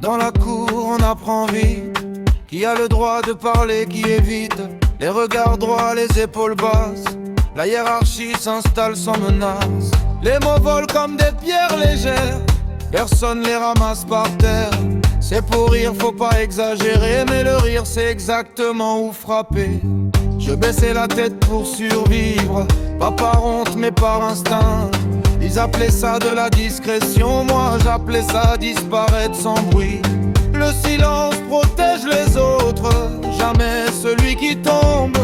Dans la cour on apprend vite qui a le droit de parler, qui évite les regards droits, les épaules basses. La hiérarchie s'installe sans menace. Les mots volent comme des pierres légères, personne les ramasse par terre. C'est pour rire, faut pas exagérer, mais le rire c'est exactement où frapper. Je baissais la tête pour survivre, pas par honte mais par instinct. Ils appelaient ça de la discrétion, moi j'appelais ça disparaître sans bruit. Le silence protège les autres, jamais celui qui tombe.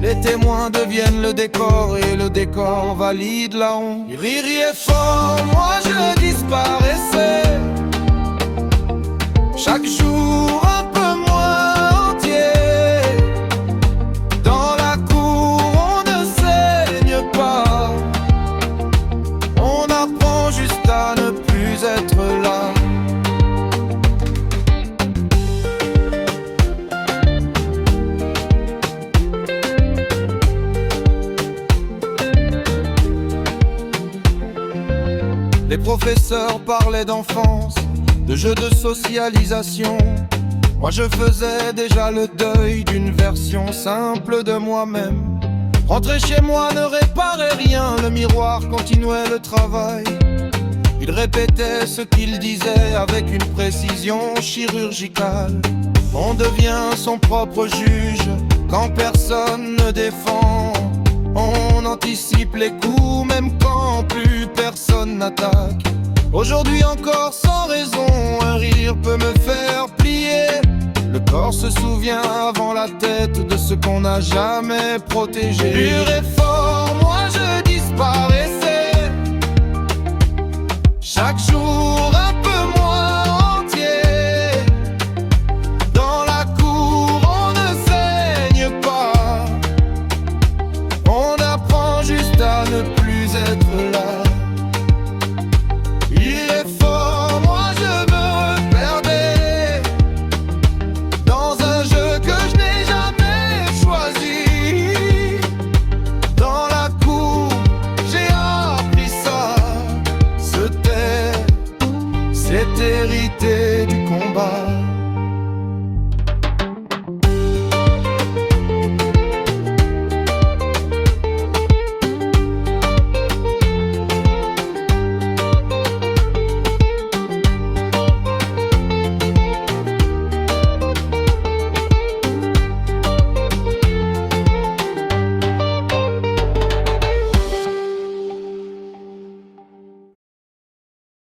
Les témoins deviennent le décor et le décor valide la honte. Ils riraient fort, moi je disparaissais. Chaque jour un peu moins entier. Dans la cour on ne saigne pas, on apprend juste à ne plus être là. Les professeurs parlaient d'enfance, de jeux de socialisation. Moi je faisais déjà le deuil d'une version simple de moi-même. Rentrer chez moi ne réparait rien, le miroir continuait le travail. Il répétait ce qu'il disait avec une précision chirurgicale. On devient son propre juge quand personne ne défend. On anticipe les coups même quand plus personne n'attaque. Aujourd'hui encore sans raison, un rire peut me faire plier. Le corps se souvient avant la tête de ce qu'on n'a jamais protégé. Pur et fort, moi je disparaissais. Chaque jour un peu moins entier. Dans la cour on ne saigne pas, on apprend juste à ne plus être là. Il est fort, moi je me perdais dans un jeu que je n'ai jamais choisi. Dans la cour j'ai appris ça, se taire c'est hérité.